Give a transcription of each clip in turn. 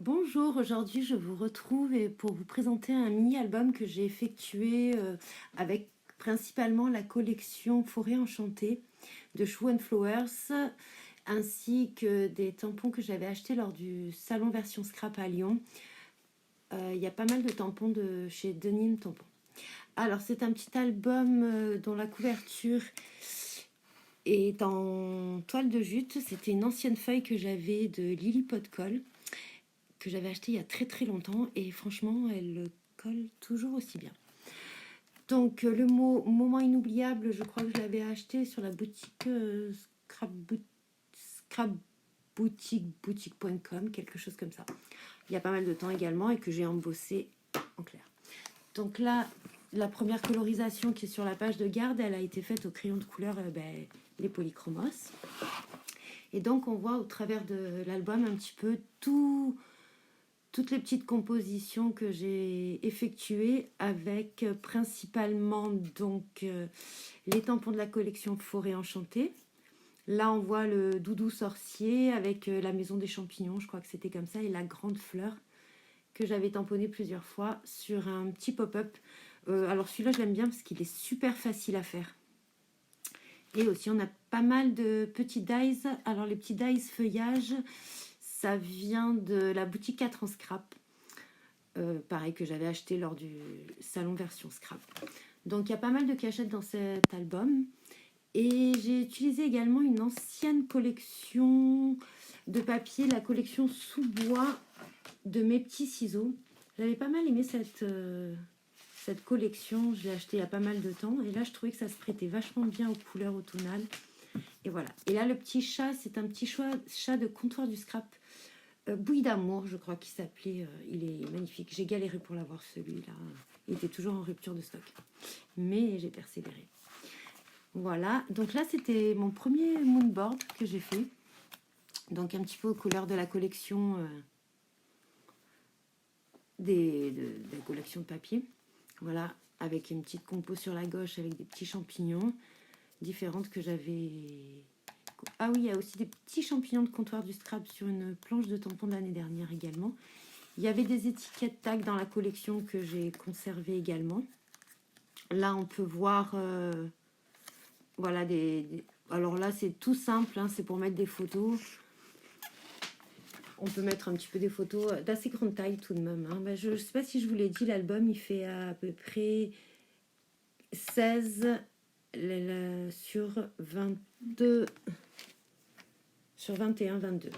Bonjour, aujourd'hui je vous retrouve pour vous présenter un mini-album que j'ai effectué avec principalement la collection Forêt Enchantée de Shoe Flowers ainsi que des tampons que j'avais achetés lors du salon version scrap à Lyon. Il y a pas mal de tampons de chez Denim Tampons. Alors c'est un petit album dont la couverture est en toile de jute. C'était une ancienne feuille que j'avais de Lily Pot Colle, que j'avais acheté il y a très longtemps et franchement elle colle toujours aussi bien. Donc le mot moment inoubliable, je crois que je l'avais acheté sur la boutique scrapboutique.com, quelque chose comme ça. Il y a pas mal de temps également et que j'ai embossé en clair. Donc là, la première colorisation qui est sur la page de garde, elle a été faite au crayon de couleur les polychromos. Et donc on voit au travers de l'album un petit peu toutes les petites compositions que j'ai effectuées avec principalement donc les tampons de la collection Forêt Enchantée. Là, on voit le doudou sorcier avec la maison des champignons, je crois que c'était comme ça, et la grande fleur que j'avais tamponné plusieurs fois sur un petit pop-up. Alors celui-là, je l'aime bien parce qu'il est super facile à faire. Et aussi, on a pas mal de petits dies. Alors les petits dies feuillage, ça vient de la boutique 4 en scrap. Pareil que j'avais acheté lors du salon version scrap. Donc il y a pas mal de cachettes dans cet album. Et j'ai utilisé également une ancienne collection de papier, la collection sous-bois de mes petits ciseaux. J'avais pas mal aimé cette collection, je l'ai acheté il y a pas mal de temps. Et là, je trouvais que ça se prêtait vachement bien aux couleurs automnales. Et voilà. Et là, le petit chat, c'est un petit chat de comptoir du scrap. Bouille d'amour, je crois qu'il s'appelait. Il est magnifique. J'ai galéré pour l'avoir celui-là. Il était toujours en rupture de stock. Mais j'ai persévéré. Voilà. Donc là, c'était mon premier moonboard que j'ai fait. Donc un petit peu aux couleurs de la collection de la collection de papier. Voilà. Avec une petite compo sur la gauche avec des petits champignons différentes que j'avais. Ah oui, il y a aussi des petits champignons de comptoir du scrap sur une planche de tampon de l'année dernière également. Il y avait des étiquettes tag dans la collection que j'ai conservées également. Là, on peut voir, voilà, alors là, c'est tout simple, hein, c'est pour mettre des photos. On peut mettre un petit peu des photos d'assez grande taille tout de même. Hein. Ben, je ne sais pas si je vous l'ai dit, l'album, il fait à peu près 16 sur 22, sur 21, 22.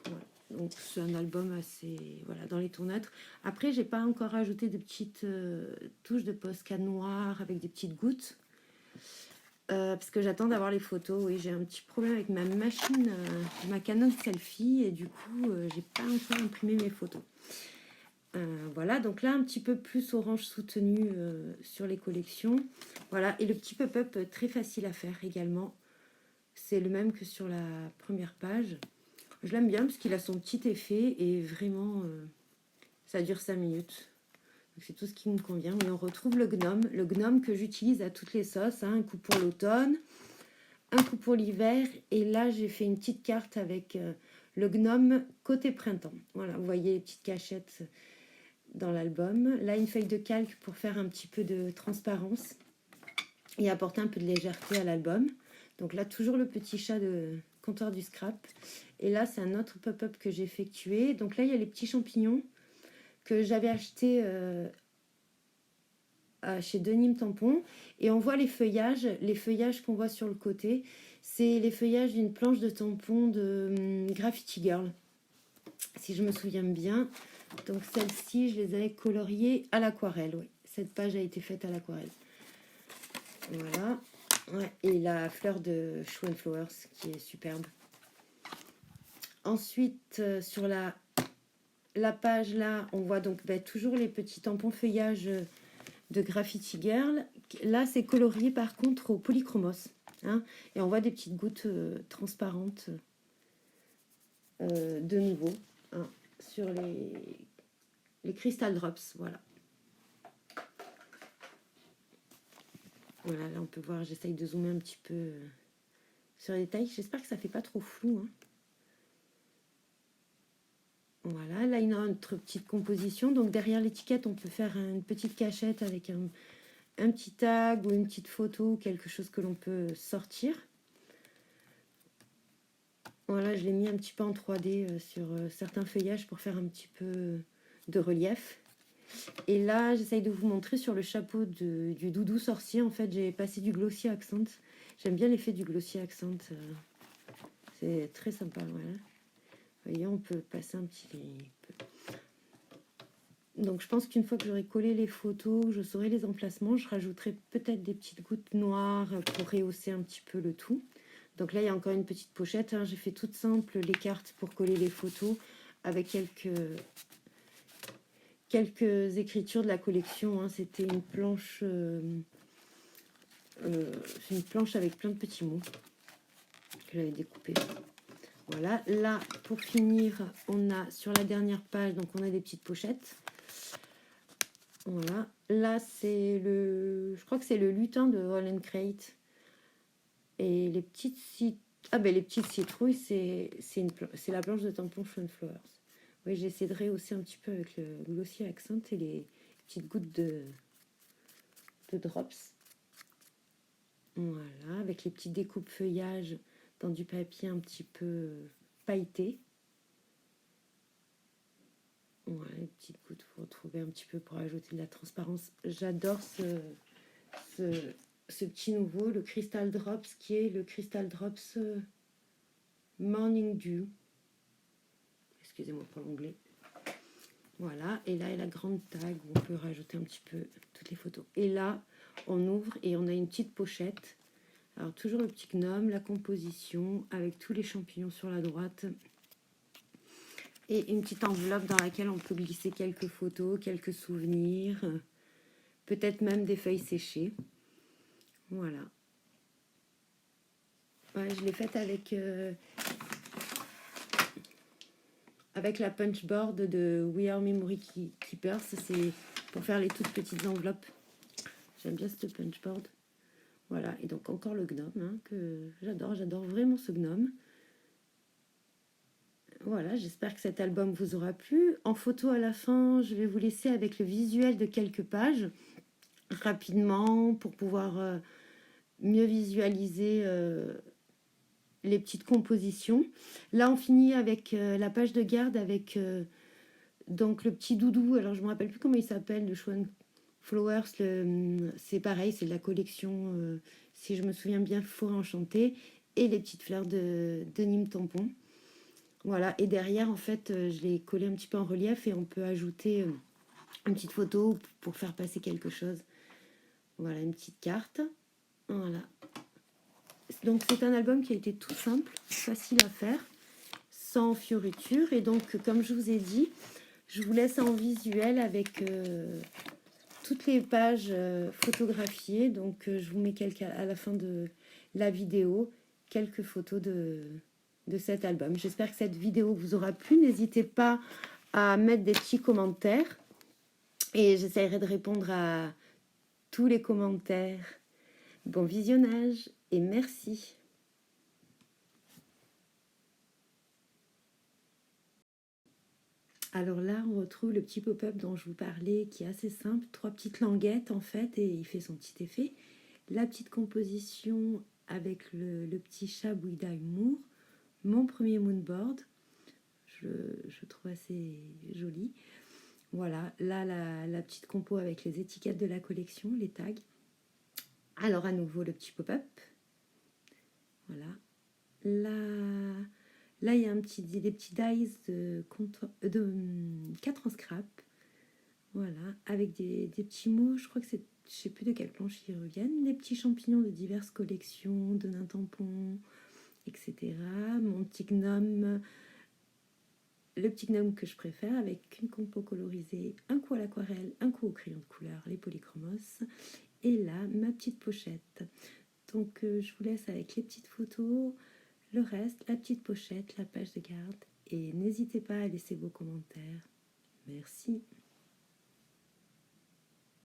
Voilà. Donc c'est un album assez dans les tournâtres. Après, j'ai pas encore ajouté de petites touches de Posca noir avec des petites gouttes parce que j'attends d'avoir les photos. Oui, j'ai un petit problème avec ma machine, ma Canon selfie, et du coup j'ai pas encore imprimé mes photos. Voilà, donc là un petit peu plus orange soutenu sur les collections. Voilà, et le petit pop-up très facile à faire également. C'est le même que sur la première page. Je l'aime bien parce qu'il a son petit effet et vraiment ça dure 5 minutes. Donc c'est tout ce qui me convient. Et on retrouve le gnome que j'utilise à toutes les sauces. Hein, un coup pour l'automne, un coup pour l'hiver. Et là j'ai fait une petite carte avec le gnome côté printemps. Voilà, vous voyez les petites cachettes dans l'album. Là une feuille de calque pour faire un petit peu de transparence et apporter un peu de légèreté à l'album. Donc là toujours le petit chat de comptoir du scrap. Et là c'est un autre pop-up que j'ai effectué. Donc là il y a les petits champignons que j'avais achetés chez Denim Tampon. Et on voit les feuillages qu'on voit sur le côté. C'est les feuillages d'une planche de tampon de Graffiti Girl, si je me souviens bien. Donc celle-ci, je les avais coloriées à l'aquarelle. Oui, cette page a été faite à l'aquarelle. Voilà. Ouais, et la fleur de Shoe Flowers qui est superbe. Ensuite, sur la page là, on voit donc toujours les petits tampons feuillage de Graffiti Girl. Là, c'est colorié par contre au polychromos. Hein, et on voit des petites gouttes transparentes de nouveau sur les Crystal Drops. Voilà. Voilà, là on peut voir, j'essaye de zoomer un petit peu sur les détails. J'espère que ça fait pas trop flou. Hein. Voilà, là voilà une autre petite composition. Donc derrière l'étiquette, on peut faire une petite cachette avec un petit tag ou une petite photo, quelque chose que l'on peut sortir. Voilà, je l'ai mis un petit peu en 3D sur certains feuillages pour faire un petit peu de relief. Et là, j'essaye de vous montrer sur le chapeau du doudou sorcier. En fait, j'ai passé du glossy accent. J'aime bien l'effet du glossy accent. C'est très sympa, voilà. Vous voyez, on peut passer un petit peu. Donc, je pense qu'une fois que j'aurai collé les photos, je saurai les emplacements, je rajouterai peut-être des petites gouttes noires pour rehausser un petit peu le tout. Donc là, il y a encore une petite pochette. Hein. J'ai fait toute simple les cartes pour coller les photos avec quelques écritures de la collection. Hein. C'était une planche avec plein de petits mots que j'avais découpés. Voilà. Là, pour finir, on a sur la dernière page, donc on a des petites pochettes. Voilà. Là, c'est je crois que c'est le lutin de Holland Crate. Et les petites citrouilles, c'est la planche de tampon Sunflowers. Oui, j'essaie de rehausser un petit peu avec le glossy accent et les petites gouttes de drops. Voilà, avec les petits découpes feuillage dans du papier un petit peu pailleté. Voilà, les petites gouttes pour retrouver un petit peu pour ajouter de la transparence. J'adore ce petit nouveau, le Crystal Drops, qui est le Crystal Drops Morning Dew. Excusez-moi pour l'anglais. Voilà, et là, il y a la grande tag où on peut rajouter un petit peu toutes les photos. Et là, on ouvre et on a une petite pochette. Alors, toujours le petit gnome, la composition, avec tous les champignons sur la droite. Et une petite enveloppe dans laquelle on peut glisser quelques photos, quelques souvenirs, peut-être même des feuilles séchées. Voilà. Ouais, je l'ai faite avec la punchboard de We Are Memory Keepers. C'est pour faire les toutes petites enveloppes. J'aime bien cette punchboard. Voilà, et donc encore le gnome, hein, que j'adore vraiment ce gnome. Voilà, j'espère que cet album vous aura plu. En photo à la fin, je vais vous laisser avec le visuel de quelques pages, rapidement, pour pouvoir mieux visualiser les petites compositions. Là, on finit avec la page de garde, avec donc le petit doudou. Alors, je ne me rappelle plus comment il s'appelle, le Swan Flowers. C'est pareil, c'est de la collection, si je me souviens bien, Forêt Enchantée. Et les petites fleurs de Nîmes Tampon. Voilà, et derrière, en fait, je l'ai collé un petit peu en relief et on peut ajouter une petite photo pour faire passer quelque chose. Voilà, une petite carte. Voilà. Donc, c'est un album qui a été tout simple, facile à faire, sans fioriture. Et donc, comme je vous ai dit, je vous laisse en visuel avec toutes les pages photographiées. Donc, je vous mets à la fin de la vidéo quelques photos de cet album. J'espère que cette vidéo vous aura plu. N'hésitez pas à mettre des petits commentaires et j'essaierai de répondre à tous les commentaires. Bon visionnage et merci. Alors là, on retrouve le petit pop-up dont je vous parlais, qui est assez simple. 3 petites languettes en fait, et il fait son petit effet. La petite composition avec le petit chat Bouddha Humour. Mon premier moonboard, je trouve assez joli. Voilà, là la petite compo avec les étiquettes de la collection, les tags. Alors à nouveau le petit pop-up. Voilà. Là il y a des petits dies de 4 en scrap. Voilà, avec des petits mots, je crois que c'est, je sais plus de quelle planche ils reviennent. Les petits champignons de diverses collections, de nain tampon, etc. Mon petit gnome, le petit gnome que je préfère, avec une compo colorisée, un coup à l'aquarelle, un coup au crayon de couleur, les polychromos. Et là, ma petite pochette. Donc, je vous laisse avec les petites photos, le reste, la petite pochette, la page de garde. Et n'hésitez pas à laisser vos commentaires. Merci.